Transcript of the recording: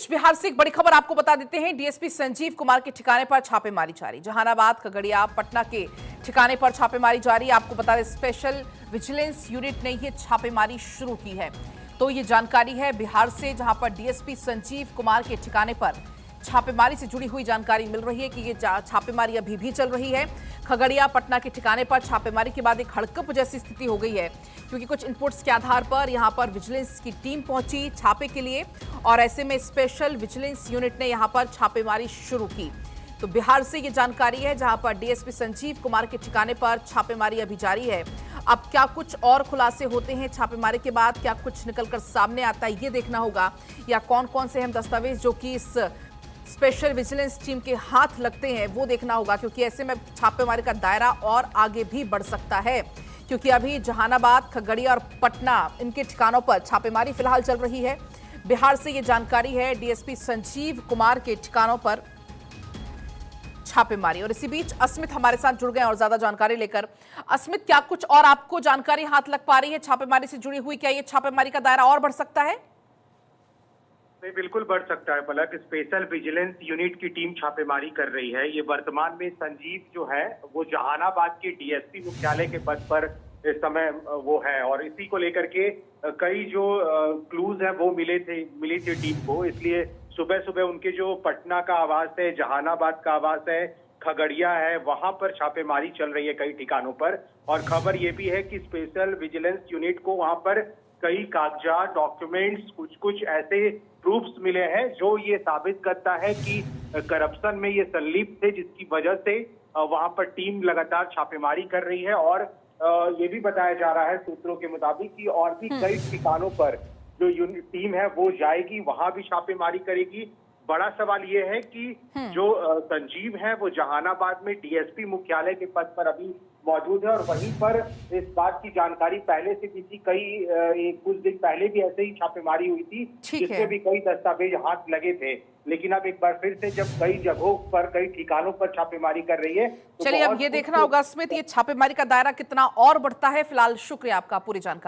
बिहार से एक बड़ी खबर आपको बता देते हैं। डीएसपी संजीव कुमार के ठिकाने पर छापेमारी जारी। जहानाबाद, खगड़िया, पटना के ठिकाने पर छापेमारी जारी। आपको बता दें, स्पेशल विजिलेंस यूनिट ने यह छापेमारी शुरू की है। तो ये जानकारी है बिहार से, जहां पर डीएसपी संजीव कुमार के ठिकाने पर छापेमारी से जुड़ी हुई जानकारी मिल रही है कि ये छापेमारी अभी भी चल रही है। खगड़िया, पटना के ठिकाने पर छापेमारी के बाद एक हड़कंप जैसी स्थिति हो गई है, क्योंकि कुछ इनपुट्स के आधार पर यहां पर विजिलेंस की टीम पहुंची छापे के लिए, और ऐसे में स्पेशल विजिलेंस यूनिट ने यहां पर छापेमारी शुरू की। तो बिहार से ये जानकारी है, जहां पर डीएसपी संजीव कुमार के ठिकाने पर छापेमारी अभी जारी है। अब क्या कुछ और खुलासे होते हैं छापेमारी के बाद, क्या कुछ निकलकर सामने आता है, ये देखना होगा, या कौन कौन से अहम दस्तावेज जो कि इस स्पेशल विजिलेंस टीम के हाथ लगते हैं वो देखना होगा, क्योंकि ऐसे में छापेमारी का दायरा और आगे भी बढ़ सकता है। क्योंकि अभी जहानाबाद, खगड़िया और पटना, इनके ठिकानों पर छापेमारी फिलहाल चल रही है। बिहार से ये जानकारी है, डीएसपी संजीव कुमार के ठिकानों पर छापेमारी। और इसी बीच अस्मित हमारे साथ जुड़ गए और ज्यादा जानकारी लेकर। अस्मित, क्या कुछ और आपको जानकारी हाथ लग पा रही है छापेमारी से जुड़ी हुई? क्या ये छापेमारी का दायरा और बढ़ सकता है? नहीं, बिल्कुल बढ़ सकता है पलक। स्पेशल विजिलेंस यूनिट की टीम छापेमारी कर रही है। ये वर्तमान में संजीव जो है वो जहानाबाद के डीएसपी मुख्यालय के पद पर इस समय वो है, और इसी को लेकर के कई जो क्लूज हैं वो मिली थी टीम को। इसलिए सुबह सुबह उनके जो पटना का आवास है, जहानाबाद का आवास है, खगड़िया है, वहां पर छापेमारी चल रही है कई ठिकानों पर। और खबर ये भी है कि स्पेशल विजिलेंस यूनिट को वहां पर कई कागजात, डॉक्यूमेंट्स, कुछ ऐसे प्रूफ्स मिले हैं जो ये साबित करता है कि करप्शन में ये संलिप्त थे, जिसकी वजह से वहां पर टीम लगातार छापेमारी कर रही है। और ये भी बताया जा रहा है सूत्रों के मुताबिक कि और भी कई ठिकानों पर जो यूनिट टीम है वो जाएगी, वहां भी छापेमारी करेगी। बड़ा सवाल ये है कि जो संजीव है वो जहानाबाद में डीएसपी मुख्यालय के पद पर अभी मौजूद है, और वहीं पर इस बात की जानकारी पहले से भी थी। कुछ दिन पहले भी ऐसे ही छापेमारी हुई थी, जिसमें भी कई दस्तावेज हाथ लगे थे। लेकिन अब एक बार फिर से जब कई जगहों पर, कई ठिकानों पर छापेमारी कर रही है, तो चलिए अब ये देखना होगा अस्मित, ये छापेमारी का दायरा कितना और बढ़ता है। फिलहाल शुक्रिया आपका पूरी जानकारी।